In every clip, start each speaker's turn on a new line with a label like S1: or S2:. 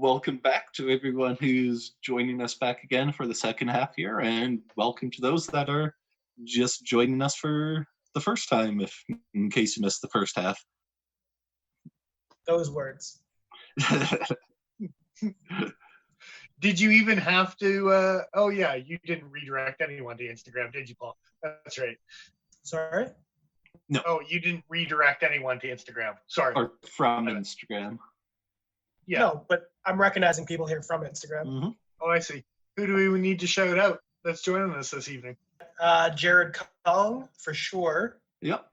S1: welcome back to everyone who's joining us back again for the second half here, and welcome to those that are just joining us for the first time, if in case you missed the first half.
S2: Those words.
S3: Did you even have to? Oh yeah, you didn't redirect anyone to Instagram, did you, Paul? That's right.
S2: Sorry?
S1: No.
S3: Oh, you didn't redirect anyone to Instagram. Sorry.
S1: Or from Instagram.
S3: Yeah.
S2: No, but I'm recognizing people here from Instagram.
S1: Mm-hmm.
S3: Oh, I see. Who do we need to shout out that's joining us this evening?
S2: Jared Kong, for sure.
S1: Yep.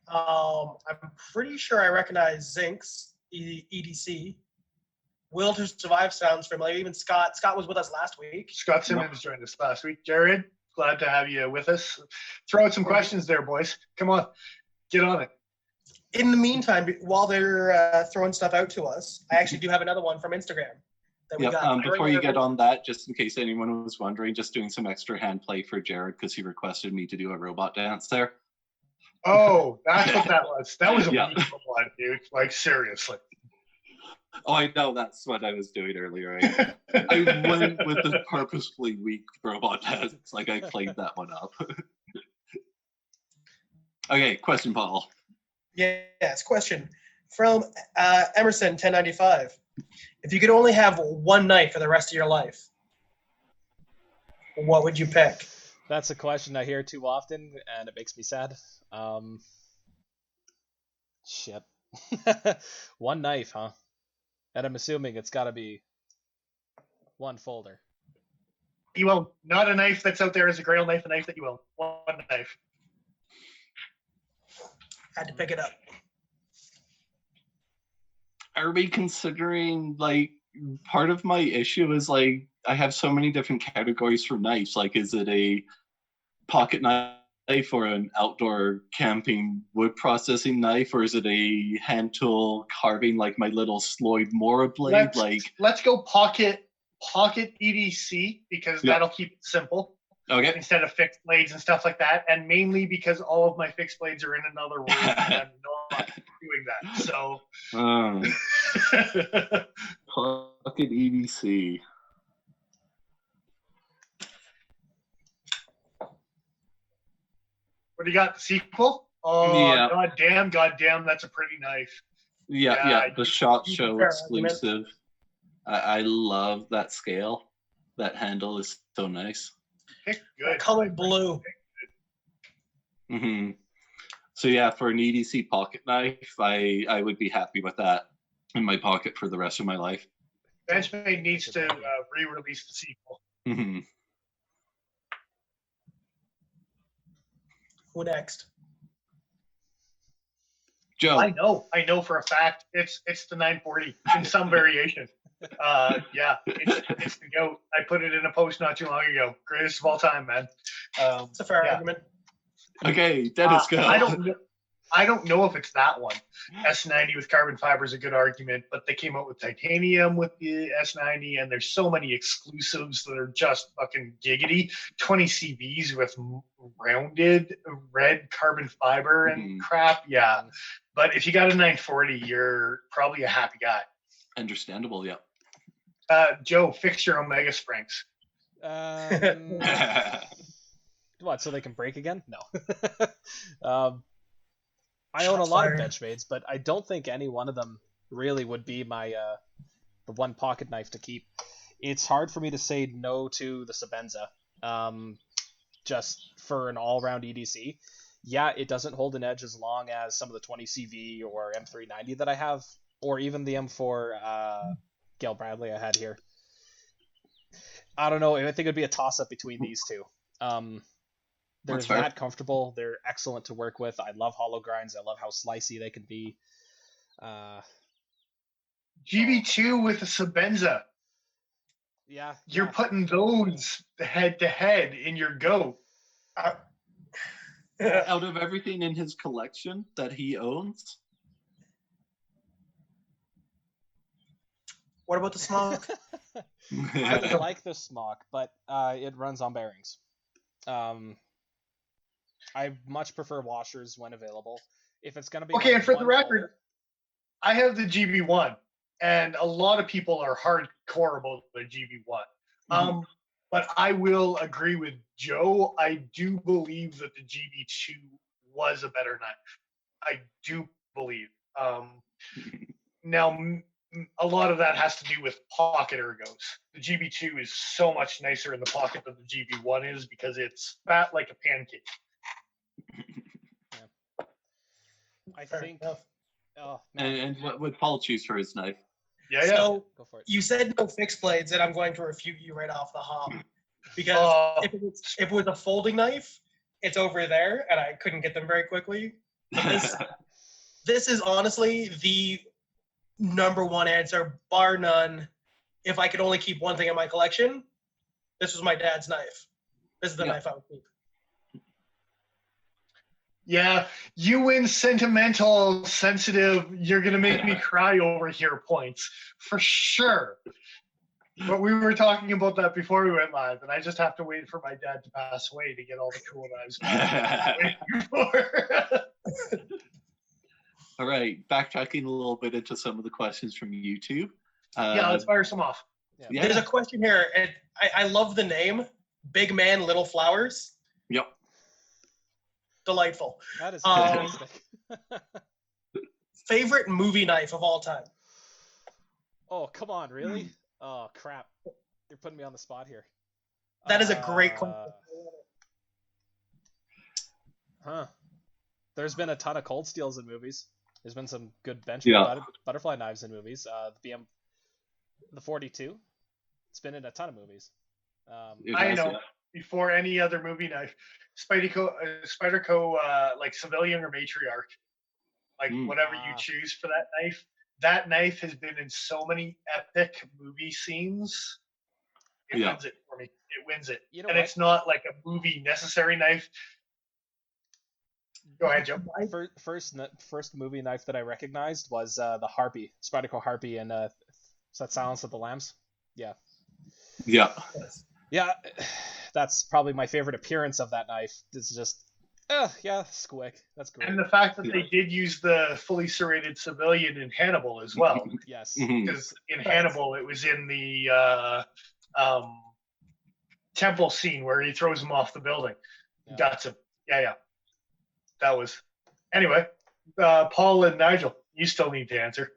S2: I'm pretty sure I recognize Zinx, EDC. Will to Survive sounds familiar. Even Scott. Scott was with us last week.
S3: Scott Simmons joined us last week. Jared, glad to have you with us. Throw out some questions there, boys. Come on, get on it.
S2: In the meantime, while they're throwing stuff out to us, I actually do have another one from Instagram that we got.
S1: Before you get on that, just in case anyone was wondering, just doing some extra hand play for Jared because he requested me to do a robot dance there.
S3: Oh, that's what that was. That was a weak one, dude. Like, seriously.
S1: Oh, I know. That's what I was doing earlier. I went with the purposefully weak robot dance. Like, I played that one up. Okay, question, Paul.
S2: Yes, question from Emerson 1095. If you could only have one knife for the rest of your life, what would you pick?
S4: That's a question I hear too often, and it makes me sad. Shit. One knife, huh? And I'm assuming it's got to be one folder.
S3: You own not a knife that's out there as a grail knife, a knife that you own. One knife.
S2: Had to pick it up.
S1: Are we considering, like, part of my issue is, like, I have so many different categories for knives. Like, is it a pocket knife or an outdoor camping wood processing knife, or is it a hand tool carving, like my little Sloyd Mora blade?
S3: Let's go pocket EDC because that'll keep it simple.
S1: Okay.
S3: Instead of fixed blades and stuff like that, and mainly because all of my fixed blades are in another room and I'm not doing that. So
S1: pocket EDC.
S3: What do you got? The sequel? Oh, yeah. God damn, that's a pretty knife.
S1: Yeah, the SHOT Show exclusive. I love that scale. That handle is so nice.
S3: Good.
S2: Colored blue.
S1: Mm-hmm. So yeah, for an EDC pocket knife, I would be happy with that in my pocket for the rest of my life.
S3: Benchmade needs to re-release the sequel.
S1: Mm-hmm.
S2: Who next?
S1: Joe.
S3: I know for a fact it's the 940 in some variation. It's the GOAT. I put it in a post not too long ago. Greatest of all time, man.
S2: It's a fair argument.
S1: Okay, Dennis, go.
S3: I don't know if it's that one. S90 with carbon fiber is a good argument, but they came out with titanium with the S90, and there's so many exclusives that are just fucking giggity. 20 CVs with rounded red carbon fiber and crap. Yeah. But if you got a 940, you're probably a happy guy.
S1: Understandable, yeah.
S3: Joe, fix your Omega Springs.
S4: What, so they can break again? No. I own a lot of Benchmades, but I don't think any one of them really would be my the one pocket knife to keep. It's hard for me to say no to the Sabenza, just for an all-round EDC. Yeah, it doesn't hold an edge as long as some of the 20 CV or M390 that I have, or even the M4 Gale Bradley I had here. I don't know. I think it would be a toss-up between these two. They're that comfortable. They're excellent to work with. I love hollow grinds. I love how slicey they can be.
S3: GB2 with a Sabenza.
S4: Yeah.
S3: You're putting those head-to-head in your GOAT.
S1: Out of everything in his collection that he owns?
S2: What about the smoke?
S4: I like the smock, but it runs on bearings. I much prefer washers when available. If it's going to be
S3: okay, and for the record, I have the GB1, and a lot of people are hardcore about the GB1. But I will agree with Joe. I do believe that the GB2 was a better knife. I do believe. Now, a lot of that has to do with pocket ergos. The GB2 is so much nicer in the pocket than the GB1 is because it's fat like a pancake.
S4: I
S2: Fair
S4: think.
S2: enough.
S4: Oh man.
S1: And what would Paul choose for his knife?
S3: Yeah.
S2: So
S4: Go for it.
S2: you said no fixed blades, and I'm going to refute you right off the hop because if it was a folding knife, it's over there, and I couldn't get them very quickly. But this is honestly the number one answer, bar none. If I could only keep one thing in my collection, this was my dad's knife. This is the knife I would keep.
S3: Yeah, you win sentimental, sensitive, you're going to make me cry over here points, for sure. But we were talking about that before we went live, and I just have to wait for my dad to pass away to get all the cool knives waiting for.
S1: All right, backtracking a little bit into some of the questions from YouTube.
S3: Yeah, let's fire some off.
S1: Yeah.
S2: There's a question here, and I love the name, Big Man, Little Flowers.
S1: Yep.
S4: That
S2: Delightful.
S4: is fantastic.
S2: Favorite movie knife of all time?
S4: Oh, come on, really? Oh, crap. You're putting me on the spot here.
S2: That is a great question.
S4: Huh. There's been a ton of cold steels in movies. There's been some good butterfly knives in movies. The 42. It's been in a ton of movies.
S3: I know. Before any other movie knife, Spyderco, like civilian or matriarch, like whatever you choose for that knife. That knife has been in so many epic movie scenes. It wins it for me. It wins it.
S4: You know
S3: and
S4: what?
S3: It's not like a movie necessary knife. Go ahead, Joe.
S4: First movie knife that I recognized was the Harpy, Spyderco Harpy, and is that Silence of the Lambs? Yeah.
S1: Yeah.
S4: Yeah, that's probably my favorite appearance of that knife. It's just, squick. That's great.
S3: And the fact that they did use the fully serrated civilian in Hannibal as well.
S4: Yes.
S3: Because in Hannibal, it was in the temple scene where he throws him off the building.
S4: Yeah.
S3: Guts him. Yeah. That was... Anyway, Paul and Nigel, you still need to answer.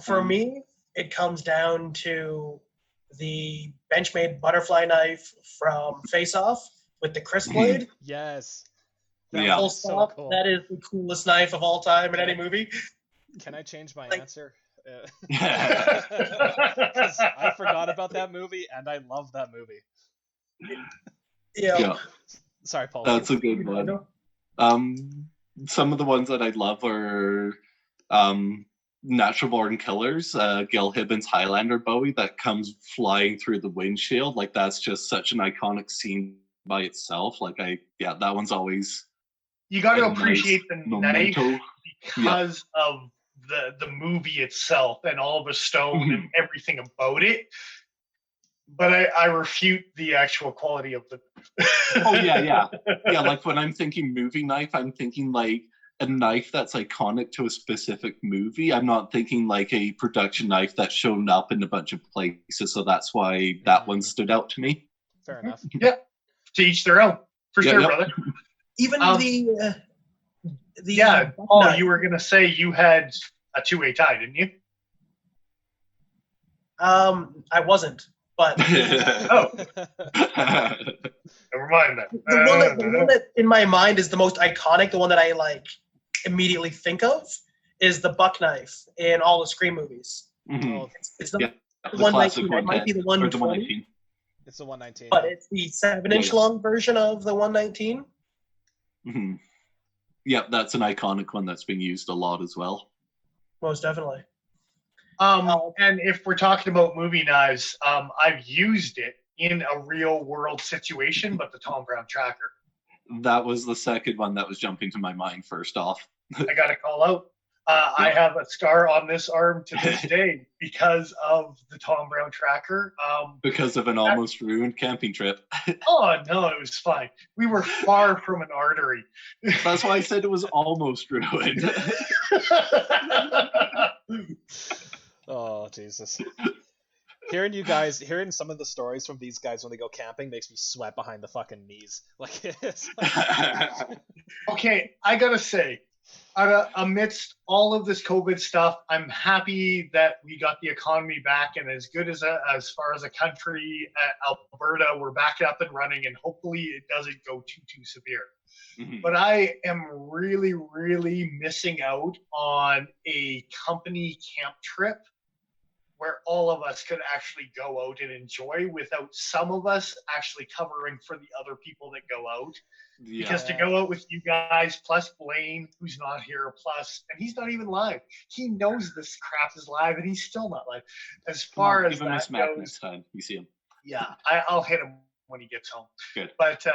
S2: For me, it comes down to the Benchmade butterfly knife from Face Off with the crisp blade.
S4: Yes.
S1: Yeah.
S2: Full
S4: So
S2: stop.
S4: cool.
S2: That is the coolest knife of all time in any movie.
S4: Can I change my
S2: Like-
S4: answer? 'Cause I forgot about that movie, and I love that movie.
S2: Yeah.
S4: Sorry, Paul.
S1: That's a good one. Some of the ones that I love are Natural Born Killers, Gil Hibben's Highlander Bowie that comes flying through the windshield. Like, that's just such an iconic scene by itself. Like, that one's always...
S3: You got to
S1: a nice
S3: appreciate the knife
S1: memento.
S3: because of the movie itself and all the stone and everything about it. But I refute the actual quality of the...
S1: Oh, yeah. Yeah, like when I'm thinking movie knife, I'm thinking like a knife that's iconic to a specific movie. I'm not thinking like a production knife that's shown up in a bunch of places, so that's why that one stood out to me.
S4: Fair enough.
S3: Yeah, to each their own. For sure, brother.
S2: Even the
S3: Yeah, Paul, you were going to say you had a two-way tie, didn't you?
S2: I wasn't, but
S3: Oh, never mind that.
S2: the one that in my mind is the most iconic, the one that I like immediately think of, is the buck knife in all the Scream movies.
S1: Mhm.
S2: It's not
S1: Yeah,
S2: the
S1: the classic
S2: 119. It might be the
S1: or the
S2: 120,
S1: 119.
S4: It's the 119.
S2: but it's the 7-inch
S1: Yes.
S2: long version of the 119.
S1: Mm-hmm. Yep, that's an iconic one that's being used a lot as well.
S2: Most definitely.
S3: And if we're talking about movie knives, I've used it in a real world situation, but the Tom Brown tracker.
S1: That was the second one that was jumping to my mind first off.
S3: I got to call out. I have a scar on this arm to this day because of the Tom Brown tracker.
S1: Because of an almost ruined camping trip.
S3: Oh, no, it was fine. We were far from an artery.
S1: That's why I said it was almost ruined.
S4: Oh Jesus. Hearing some of the stories from these guys when they go camping makes me sweat behind the fucking knees. Like it's
S3: Okay, I gotta say, amidst all of this COVID stuff, I'm happy that we got the economy back, and as good as far as a country, Alberta, we're back up and running, and hopefully it doesn't go too severe.
S1: Mhm.
S3: But I am really, really missing out on a company camp trip where all of us could actually go out and enjoy without some of us actually covering for the other people that go out.
S1: Yeah.
S3: Because to go out with you guys, plus Blaine, who's not here, plus, and he's not even live. He knows this crap is live, and he's still not live. As
S1: Come on,
S3: far as
S1: give him a
S3: that
S1: smack
S3: goes,
S1: next time you see him.
S3: yeah, I'll hit him when he gets home.
S1: Good.
S3: But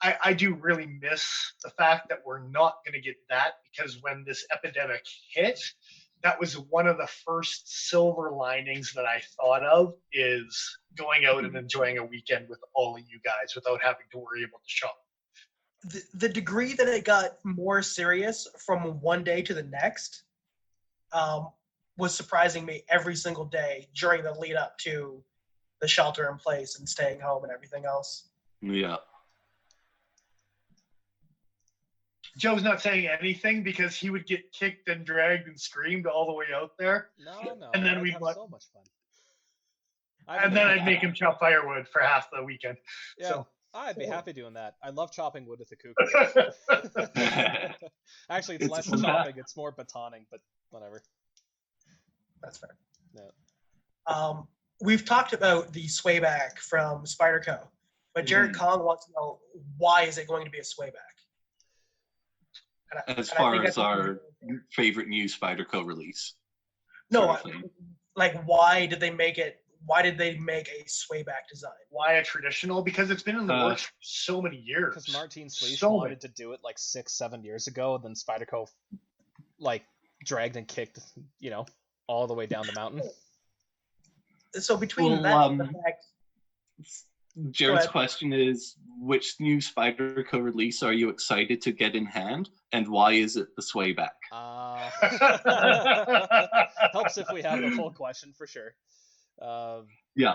S3: I do really miss the fact that we're not going to get that, because when this epidemic hit, that was one of the first silver linings that I thought of, is going out and enjoying a weekend with all of you guys without having to worry about the shop.
S2: The degree that it got more serious from one day to the next was surprising me every single day during the lead up to the shelter in place and staying home and everything else.
S1: Yeah.
S3: Joe's not saying anything because he would get kicked and dragged and screamed all the way out there.
S4: No.
S3: And then
S4: I'd
S3: we'd
S4: have
S3: let-
S4: so much fun.
S3: And then I'd make him chop firewood for half the weekend.
S4: Yeah,
S3: So
S4: I'd be happy doing that. I love chopping wood with a kukri. Actually, it's less
S1: It's-
S4: chopping; it's more batoning, but whatever.
S2: That's fair.
S4: Yeah.
S2: We've talked about the swayback from Spyderco, but Jared Kong wants to know, why is it going to be a swayback?
S1: As far as our favorite new Spyderco release.
S2: No,
S1: sort of thing.
S2: like why did they make it? Why did they make a swayback design?
S3: why a traditional? Because it's been in the works for so many years.
S4: Because Martin Sleesh
S3: So
S4: wanted to do it like 6-7 years ago, then Spyderco like dragged and kicked, all the way down the mountain.
S2: So between
S1: Well,
S2: that and the fact,
S1: Jared's
S2: ahead.
S1: question is, which new Spyderco release are you excited to get in hand, and why is it the swayback?
S4: Helps if we have the full question for sure.
S1: Yeah,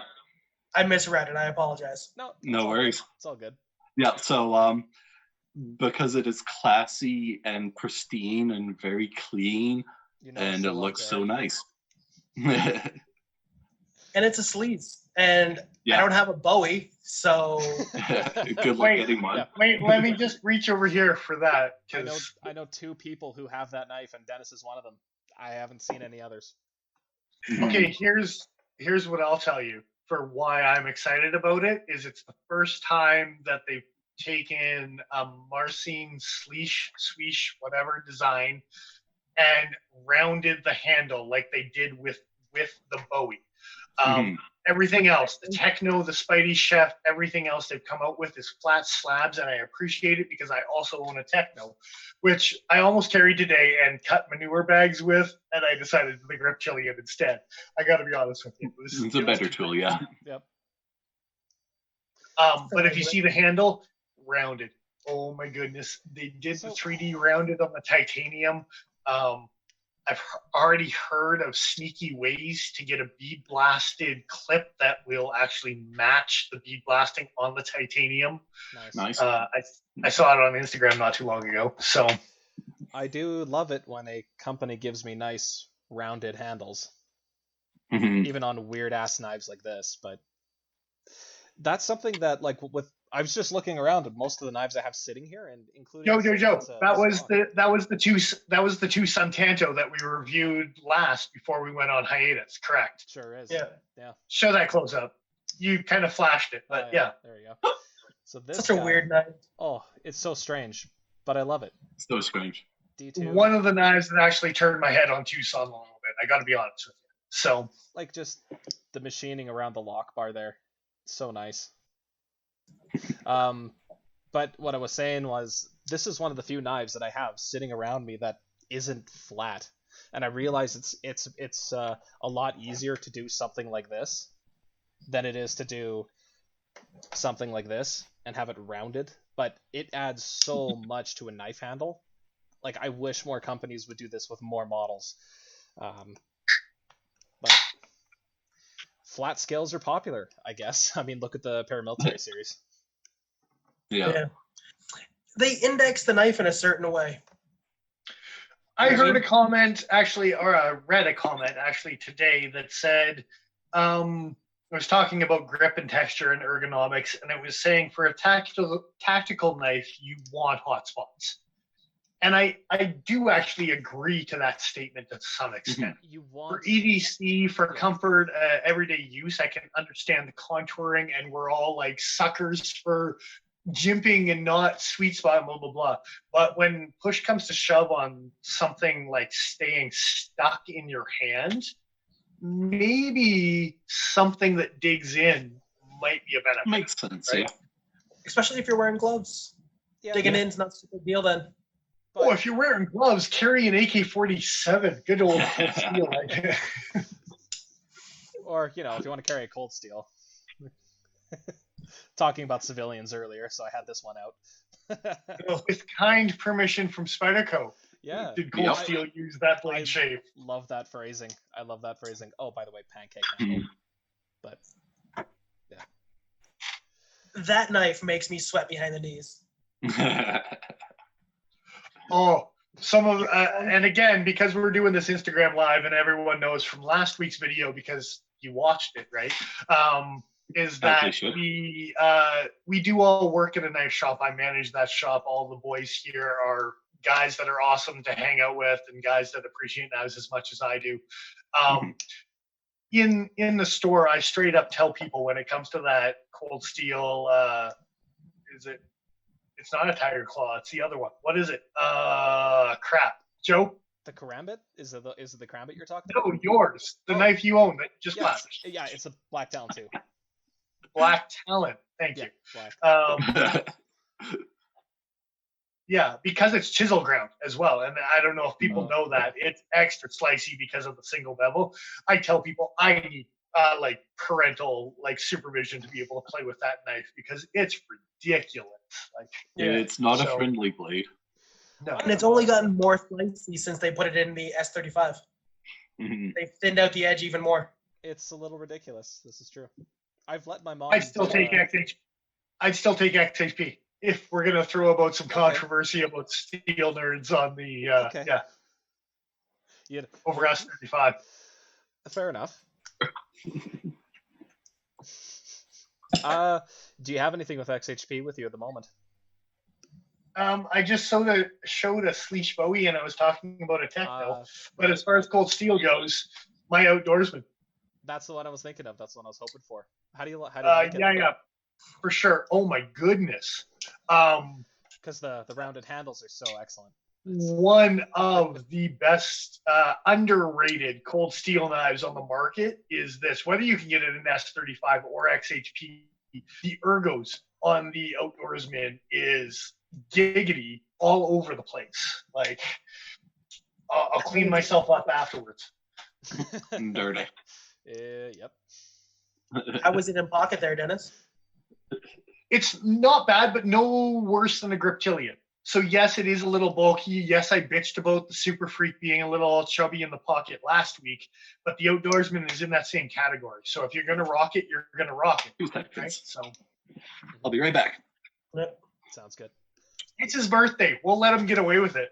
S2: I misread it. I apologize.
S4: No
S1: no worries.
S4: It's all good.
S1: Yeah, so because it is classy and pristine and very clean, and it looks so nice.
S2: And it's a sleaze, and
S1: Yeah.
S2: I don't have a Bowie, so
S1: Good luck getting one.
S4: Yeah.
S3: Wait, let me just reach over here for that.
S4: I know 2 people who have that knife, and Dennis is one of them. I haven't seen any others.
S3: Okay, here's what I'll tell you for why I'm excited about it. Is it's the first time that they've taken a Marcin Swish, whatever design, and rounded the handle like they did with the Bowie. Everything else, the Techno, the Spidey Chef, everything else they've come out with is flat slabs, and I appreciate it because I also own a Techno, which I almost carried today and cut manure bags with, and I decided to grip chili it instead. I got to be honest with you.
S1: It's a better tool, yeah.
S4: Yep.
S3: But if you see the handle, rounded. Oh my goodness. They did the 3D rounded on the titanium. I've already heard of sneaky ways to get a bead blasted clip that will actually match the bead blasting on the titanium.
S4: Nice.
S3: I saw it on Instagram not too long ago. So
S4: I do love it when a company gives me nice rounded handles,
S1: Mhm.
S4: even on weird ass knives like this. But that's something that, like, I was just looking around at most of the knives I have sitting here, and including
S3: Joe. That was the two Suntanto that we reviewed last before we went on hiatus. Correct.
S4: Sure is.
S2: Yeah.
S3: Show that close up. You kind of flashed it, but yeah.
S4: There you go. So this
S2: such a weird knife.
S4: Oh, it's so strange, but I love it.
S1: So strange.
S4: D2.
S3: One of the knives that actually turned my head on Tucson a little bit. I got to be honest with you. So
S4: like just the machining around the lock bar there, so nice. But what I was saying was, this is one of the few knives that I have sitting around me that isn't flat, and I realize it's a lot easier to do something like this than it is to do something like this and have it rounded. But it adds so much to a knife handle. Like, I wish more companies would do this with more models. But flat scales are popular, I guess. I mean, look at the paramilitary series.
S1: Yeah.
S2: They index the knife in a certain way.
S3: I heard a comment actually, or I read a comment actually today that said, it was talking about grip and texture and ergonomics, and it was saying for a tactical knife, you want hot spots. And I do actually agree to that statement to some extent.
S4: You want
S3: For EDC, for comfort, everyday use, I can understand the contouring, and we're all like suckers for jimping and not sweet spot, blah, blah, blah. But when push comes to shove on something like staying stuck in your hand, maybe something that digs in might be a benefit.
S1: Makes sense,
S3: right?
S1: yeah.
S2: Especially if you're wearing gloves. Digging in's not such a big deal then.
S3: Oh, if you're wearing gloves, carry an AK-47. Good old steel.
S4: Or, if you want to carry a cold steel. Talking about civilians earlier, so I had this one out.
S3: With kind permission from Spyderco.
S4: Yeah.
S3: Did Cold Steel use that blade shape?
S4: Love that phrasing. I love that phrasing. Oh, by the way, pancake handle. But, yeah.
S2: That knife makes me sweat behind the knees.
S3: Oh, some of, and again, because we're doing this Instagram live and everyone knows from last week's video because you watched it, right? Is that we do all work at a knife shop. I manage that shop. All the boys here are guys that are awesome to hang out with and guys that appreciate knives as much as I do. In the store, I straight up tell people when it comes to that Cold Steel, it's not a Tiger Claw, it's the other one. What is it? Crap. Joe?
S4: The Karambit? Is it the Karambit you're talking
S3: about?
S4: No,
S3: yours. The knife you own that just left.
S4: Yeah, it's a Black Talon too.
S3: Black Talon. Thank you.
S4: Black.
S3: Yeah, because it's chisel ground as well. And I don't know if people know that. It's extra slicey because of the single bevel. I tell people I need parental supervision to be able to play with that knife because it's ridiculous.
S1: It's not a friendly blade.
S3: No.
S2: And it's only gotten more slicey since they put it in the S35. They've thinned out the edge even more.
S4: It's a little ridiculous. This is true. I've let my mom.
S3: I'd still take XHP if we're gonna throw about some controversy about steel nerds on the over S35.
S4: Fair enough. Do you have anything with XHP with you at the moment?
S3: I just showed a Sleesh Bowie and I was talking about a techno. But as far as Cold Steel goes, my outdoorsman.
S4: That's the one I was thinking of. That's the one I was hoping for. How do you like it?
S3: Yeah, for sure. Oh my goodness.
S4: Because the rounded handles are so excellent.
S3: One of the best underrated cold steel knives on the market is this. Whether you can get it in S35 or XHP, the ergos on the outdoorsman is giggity all over the place. I'll clean myself up afterwards.
S1: Dirty.
S4: Yep.
S2: How was it in pocket there, Dennis?
S3: It's not bad, but no worse than a Griptilian. So yes, it is a little bulky. Yes, I bitched about the Super Freak being a little chubby in the pocket last week, but the Outdoorsman is in that same category. So if you're gonna rock it, you're gonna rock it. Right? So
S1: I'll be right back.
S2: Yep.
S4: Sounds good.
S3: It's his birthday. We'll let him get away with it.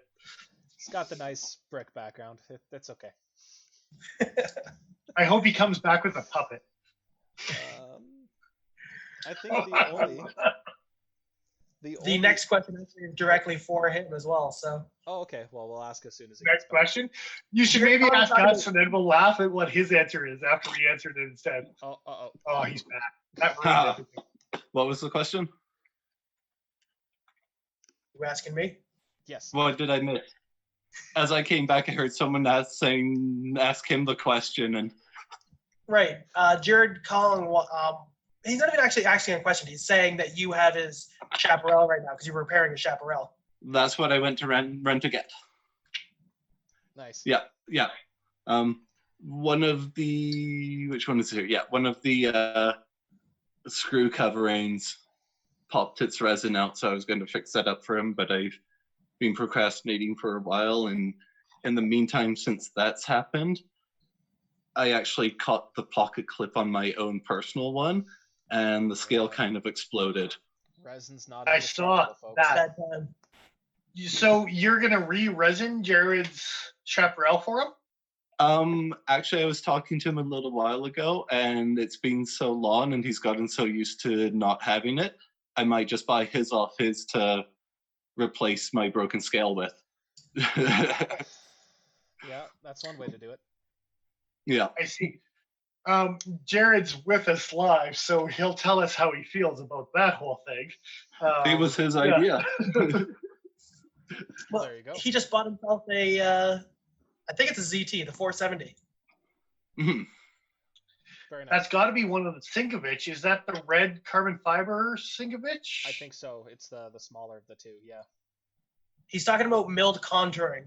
S4: It's got the nice brick background. That's okay.
S3: I hope he comes back with a puppet.
S4: I think
S2: the next question actually is directly for him as well. So.
S4: Oh, okay. Well, we'll ask as soon as.
S3: Next question. You should maybe ask us, and then we'll laugh at what his answer is after we answered it instead. Oh, he's back. That ruined everything.
S1: What was the question?
S2: You asking me?
S4: Yes.
S1: What did I miss? As I came back, I heard someone ask him the question, and
S2: right, Jared calling. He's not even actually asking a question. He's saying that you have his chaparral right now because you're repairing his chaparral.
S1: That's what I went to rent again.
S4: Nice.
S1: Yeah. One of the one of the screw coverings popped its resin out, so I was going to fix that up for him, but I've been procrastinating for a while, and in the meantime, since that's happened, I actually caught the pocket clip on my own personal one, and the scale kind of exploded.
S4: Resin's not.
S3: I saw
S4: folks.
S3: that.
S2: time.
S3: So you're gonna re-resin Jared's chaparral for him?
S1: Actually, I was talking to him a little while ago, and it's been so long, and he's gotten so used to not having it. I might just buy his off his to replace my broken scale with.
S4: Yeah, that's one way to do it.
S1: Yeah.
S3: I see. Jared's with us live, so he'll tell us how he feels about that whole thing.
S1: It was his idea.
S2: Well,
S4: there you go.
S2: He just bought himself a, I think it's a ZT, the 470.
S1: Mhm.
S4: Very nice.
S3: That's got to be one of the Sinkovich. Is that the red carbon fiber Sinkovich?
S4: I think so. It's the smaller of the two. Yeah.
S2: He's talking about milled contouring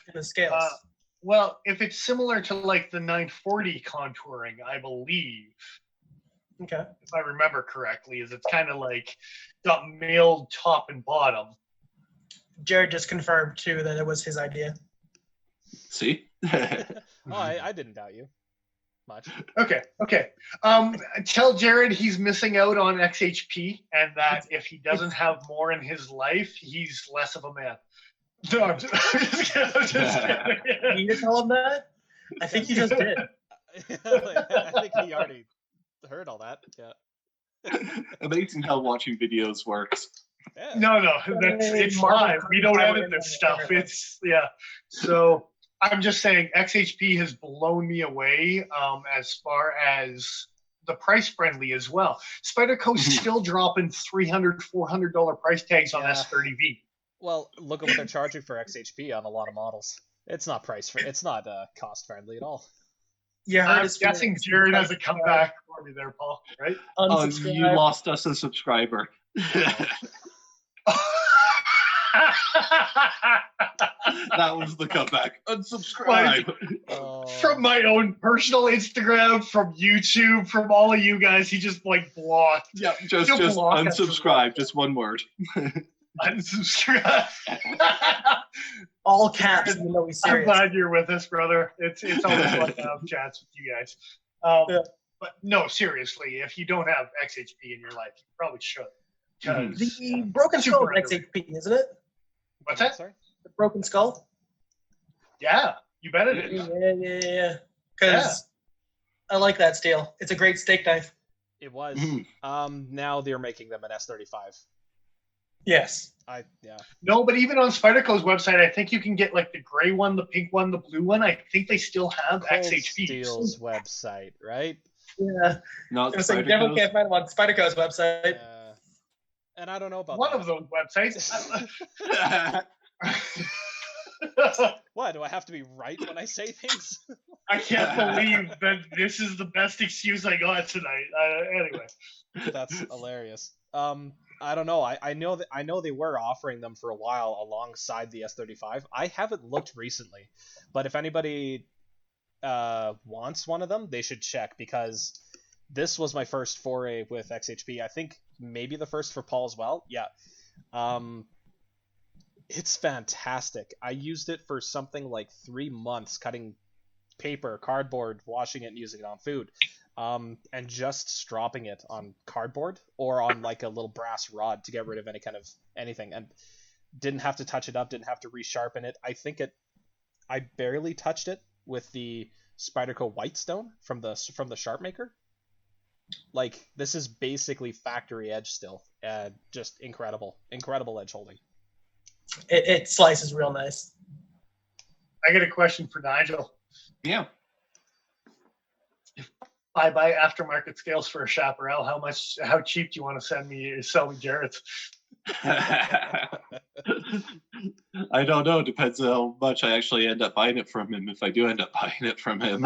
S2: in the scales.
S3: Well, if it's similar to like the 940 contouring, I believe,
S2: Okay.
S3: if I remember correctly, is it's kind of like got milled top and bottom.
S2: Jared just confirmed too that it was his idea.
S1: See?
S4: I didn't doubt you much.
S3: Okay. Tell Jared he's missing out on XHP, and that if he doesn't have more in his life, he's less of a man. No, I'm just kidding.
S2: You just tell him that? I think he just did.
S4: I think he already heard all that. Yeah.
S1: Amazing how watching videos works.
S4: Yeah.
S3: No, it's live. We don't edit this stuff. It's So I'm just saying XHP has blown me away as far as the price friendly as well. Spyderco's still dropping $300, $400 price tags on S30V.
S4: Well, look at what they're charging for XHP on a lot of models. It's not it's not cost friendly at all.
S2: Yeah,
S3: I'm guessing Jared has a comeback for me there, Paul. Right?
S1: Oh, you lost us a subscriber. That was the comeback. Unsubscribe.
S3: From my own personal Instagram, from YouTube, from all of you guys, he just like blocked.
S1: Yeah, just unsubscribe. Just one word.
S3: Unsubscribe.
S2: All caps, even though he's serious.
S3: I'm glad you're with us, brother. It's always fun to have chats with you guys. But no, seriously, if you don't have XHP in your life, you probably should.
S2: The Broken Skull XHP, isn't it?
S3: What's that?
S4: Sorry?
S2: The Broken Skull?
S3: Yeah, you bet it is.
S2: Yeah. Because I like that steel. It's a great steak knife.
S4: It was. Now they're making them an S35.
S2: Yes.
S3: No, but even on Spyderco's website, I think you can get like the gray one, the pink one, the blue one. I think they still have XHP.
S4: Steel's website, right?
S2: Yeah.
S1: Not
S2: you definitely can't find them on Spyderco's website.
S4: And I don't know about
S3: one of those websites.
S4: What? Do I have to be right when I say things?
S3: I can't believe that this is the best excuse I got tonight. Anyway.
S4: That's hilarious. I don't know. I know they were offering them for a while alongside the S35. I haven't looked recently, but if anybody wants one of them, they should check, because this was my first foray with XHP. I think maybe the first for Paul as well. Yeah. It's fantastic. I used it for something like 3 months, cutting paper, cardboard, washing it, and using it on food. And just stropping it on cardboard or on like a little brass rod to get rid of any kind of anything, and didn't have to touch it up, didn't have to resharpen it. I barely touched it with the Spyderco Whitestone from the Sharp Maker. Like, this is basically factory edge still, just incredible edge holding.
S2: It slices real nice.
S3: I got a question for Nigel.
S1: Yeah.
S3: I buy aftermarket scales for a chaparral. How cheap do you want to sell me Jarrett's?
S1: I don't know. Depends how much I actually end up buying it from him. If I do end up buying it from him,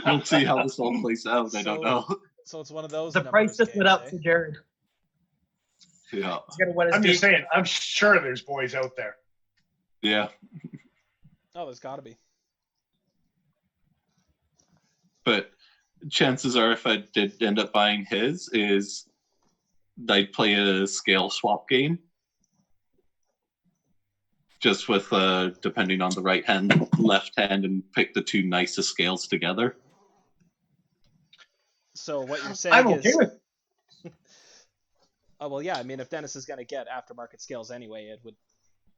S1: we'll see how this all plays out. I don't know.
S4: So it's one of those.
S2: The price just went up for Jared.
S1: Yeah.
S3: I'm just saying. I'm sure there's boys out there.
S1: Yeah.
S4: Oh, there's got to be.
S1: But chances are, if I did end up buying his, is I'd play a scale swap game. just with depending on the right hand, left hand, and pick the two nicest scales together.
S4: So what you're saying
S3: I'm
S4: is,
S3: okay with.
S4: oh well, yeah. I mean, if Dennis is gonna get aftermarket scales anyway, it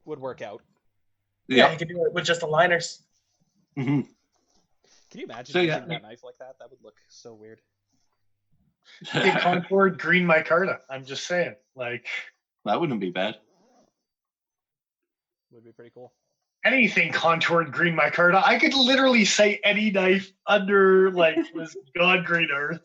S4: would work out.
S2: Yeah,
S1: Yeah.
S2: you can do it with just the liners.
S1: Hmm.
S4: Can you imagine
S1: So, yeah.
S4: using that knife like that? That would look so weird.
S3: Get contoured green micarta. I'm just saying, like
S1: That wouldn't be bad.
S4: Would be pretty cool.
S3: anything contoured green micarta. I could literally say any knife under like this god green earth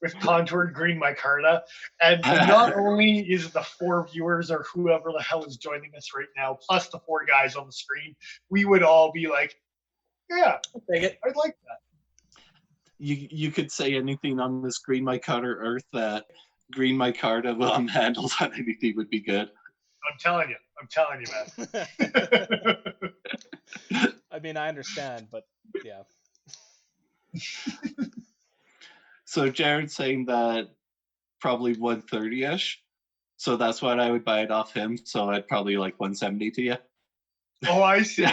S3: with contoured green micarta. And not only is the 4 viewers or whoever the hell is joining us right now, plus the 4 guys on the screen, we would all be like, yeah,
S2: I'll take it.
S3: I'd like that.
S1: You could say anything on this green micarta earth that green micarta on handles on anything would be good.
S3: I'm telling you, man.
S4: I mean, I understand, but yeah.
S1: So Jared's saying that probably 130-ish. So that's what I would buy it off him. So I'd probably like 170 to you.
S3: Oh, I see.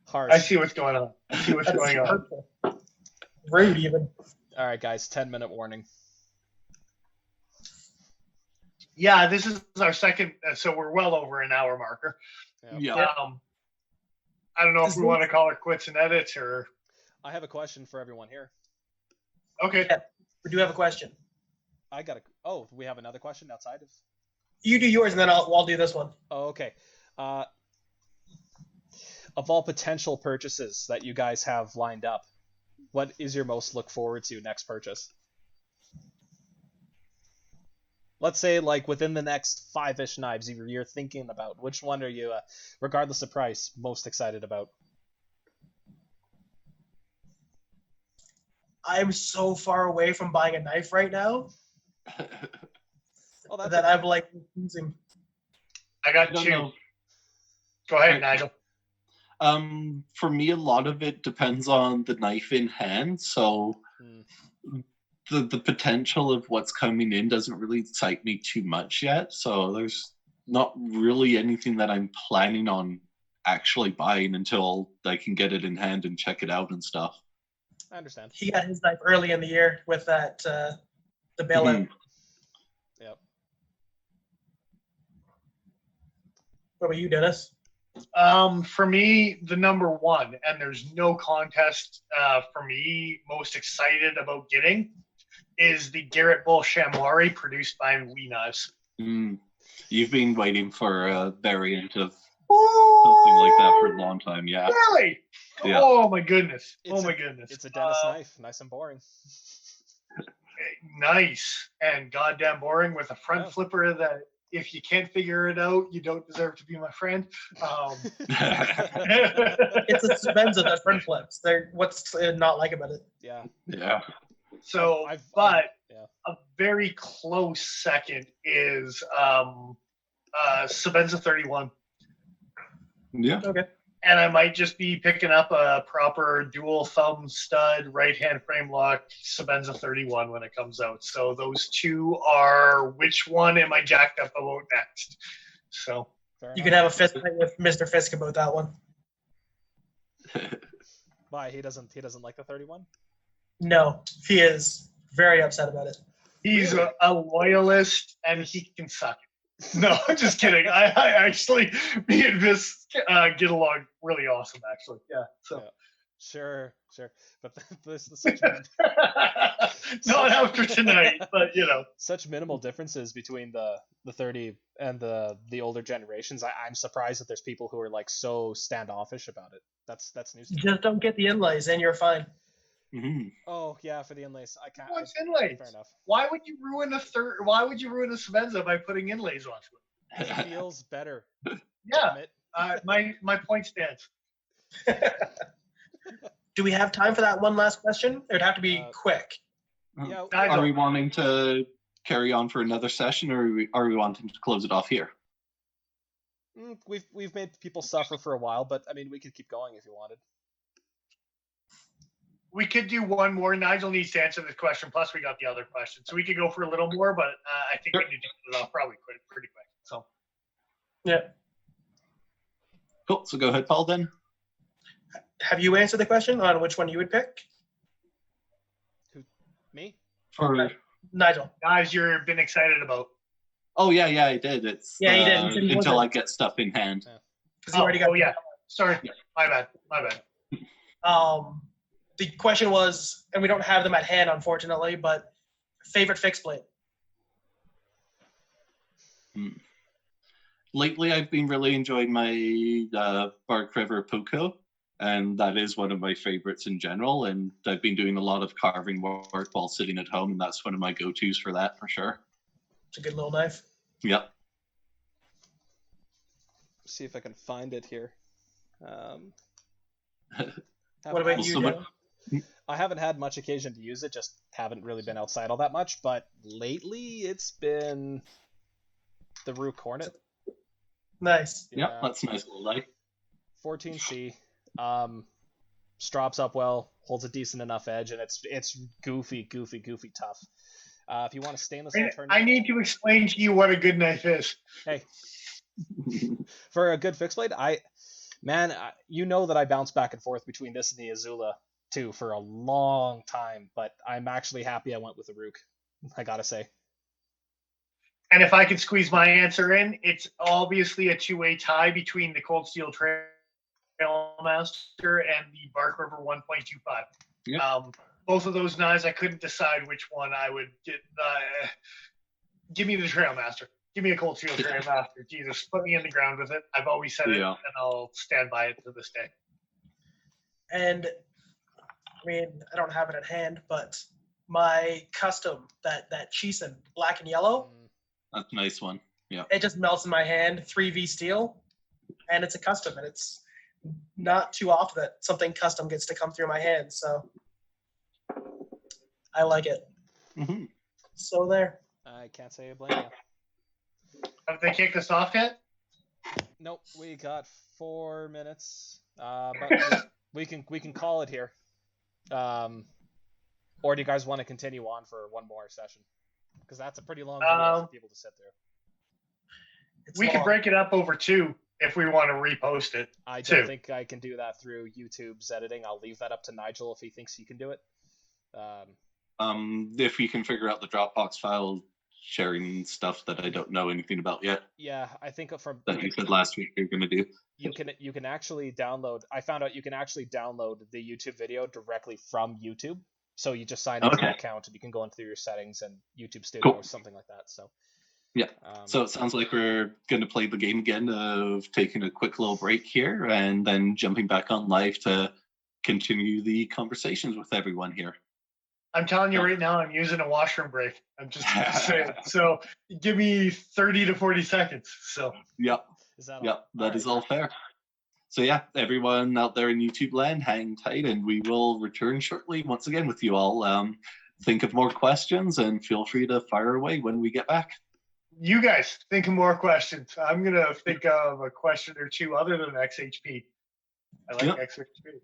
S4: Harsh.
S3: I see what's going on.
S2: Rude, even.
S4: All right, guys. 10-minute warning.
S3: Yeah, this is our second, so we're well over an hour marker.
S1: Yeah.
S3: I don't know if we want to call it quits and edits or.
S4: I have a question for everyone here.
S3: Okay.
S2: Yeah, we do have a question.
S4: Oh, we have another question outside of.
S2: You do yours, and then I'll do this one.
S4: Oh, okay. Of all potential purchases that you guys have lined up, what is your most look forward to next purchase? Let's say, like, within the next 5-ish knives you're thinking about. Which one are you, regardless of price, most excited about?
S2: I'm so far away from buying a knife right now
S4: Oh, that's
S2: that
S4: okay.
S2: I'm like refusing.
S3: I got two.
S1: know.
S3: Go ahead, Nigel.
S1: For me, a lot of it depends on the knife in hand. So the potential of what's coming in doesn't really excite me too much yet. So there's not really anything that I'm planning on actually buying until I can get it in hand and check it out and stuff.
S4: I understand.
S2: He got his knife early in the year with that the bailout.
S4: Yep.
S2: What about you, Dennis?
S3: For me, the number one, and there's no contest for me, most excited about getting is the Garrett Bull Chamois produced by Wee Knives.
S1: You've been waiting for a variant of something like that for a long time, yeah.
S3: Really?
S1: Yeah.
S3: Oh my goodness.
S4: It's a Dennis knife. Nice and boring.
S3: Nice and goddamn boring with a front flipper that if you can't figure it out, you don't deserve to be my friend.
S2: It's a Spencer that front flips. What's not like about it?
S4: Yeah.
S1: Yeah.
S3: So,
S4: a
S3: very close second is Sabenza 31.
S1: Yeah.
S2: Okay.
S3: And I might just be picking up a proper dual thumb stud right hand frame lock Sabenza 31 when it comes out. So those two are which one am I jacked up about next? So
S2: you can have a fist fight with Mr. Fisk about that one.
S4: Why he doesn't like the 31?
S2: No, he is very upset about it.
S3: He's a loyalist and he can suck it. No, I'm just kidding. I actually, me and Vis get along really awesome, actually. Yeah. So.
S4: Yeah. Sure. But this is such
S3: not after tonight, but you know,
S4: such minimal differences between the 30 and the older generations. I'm surprised that there's people who are like so standoffish about it. That's news to me.
S2: Just don't get the inlays, and you're fine.
S1: Mm-hmm.
S4: Oh yeah, for the inlays, I can't.
S3: What's inlays?
S4: Fair enough.
S3: Why would you ruin a Sabenza by putting inlays onto
S4: It feels better.
S3: Yeah, my point stands.
S2: Do we have time for that one last question? It would have to be quick.
S4: Yeah.
S1: Are we wanting to carry on for another session, or are we wanting to close it off here?
S4: We've made people suffer for a while, but I mean, we could keep going if you wanted.
S3: We could do one more. Nigel needs to answer this question. Plus, we got the other question, so we could go for a little more. But I think we need to get it off probably pretty quick. So,
S2: Yeah.
S1: Cool. So go ahead, Paul. Then.
S2: Have you answered the question on which one you would pick?
S4: Who? Me?
S1: For
S2: Nigel.
S3: guys, you've been excited about.
S1: oh yeah, I did. It's
S2: Yeah, you did. You said you
S1: until
S2: wasn't.
S1: I get stuff in hand.
S2: Because you already got.
S3: Oh yeah. Sorry. My bad.
S2: The question was, and we don't have them at hand, unfortunately, but favorite fixed blade.
S1: Lately, I've been really enjoying my Bark River Poco, and that is one of my favorites in general. And I've been doing a lot of carving work while sitting at home, and that's one of my go-tos for that for sure.
S2: It's a good little knife.
S1: Yep.
S4: See if I can find it here.
S2: What about you, Joe?
S4: I haven't had much occasion to use it, just haven't really been outside all that much, but lately it's been the Rook Hornet.
S2: Nice.
S1: Yeah, that's a nice little light.
S4: 14C. Strops up well, holds a decent enough edge, and it's goofy tough. If you want a stainless alternative...
S3: I need to explain to you what a good knife is.
S4: Hey. For a good fixed blade, you know that I bounce back and forth between this and the Azula too for a long time, but I'm actually happy I went with the Rook, I gotta say.
S3: And if I could squeeze my answer in, it's obviously a two-way tie between the Cold Steel Trailmaster and the Bark River 1.25.
S1: Yeah.
S3: Both of those knives, I couldn't decide which one I would get. Give me the Trailmaster. Give me a Cold Steel Trailmaster. Jesus, put me in the ground with it. I've always said it, and I'll stand by it to this day.
S2: And I mean, I don't have it at hand, but my custom, that Cheeson black and yellow.
S1: That's a nice one. Yeah.
S2: It just melts in my hand, 3V steel, and it's a custom, and it's not too often that something custom gets to come through my hand, so I like it.
S1: Mm-hmm.
S2: So there.
S4: I can't say I blame you.
S3: Have they kicked us off yet?
S4: Nope, we got 4 minutes, but we can call it here. Or do you guys want to continue on for one more session? Because that's a pretty long video for people to sit through.
S3: We could break it up over 2 if we want to repost it.
S4: I don't think I can do that through YouTube's editing. I'll leave that up to Nigel if he thinks he can do it.
S1: If you can figure out the Dropbox file sharing stuff that I don't know anything about yet.
S4: Yeah, I think
S1: that you said last week you're going to do.
S4: You can actually download. I found out you can actually download the YouTube video directly from YouTube. So you just sign into your account and you can go into your settings and YouTube Studio or something like that. So
S1: yeah. So it sounds like we're going to play the game again of taking a quick little break here and then jumping back on live to continue the conversations with everyone here.
S3: I'm telling you right now, I'm using a washroom break. I'm just saying. So give me 30 to 40 seconds. So
S1: yep. That is all fair. So yeah, everyone out there in YouTube land, hang tight, and we will return shortly once again with you all. Think of more questions and feel free to fire away when we get back.
S3: You guys think of more questions. I'm going to think of a question or two other than XHP. I like XHP.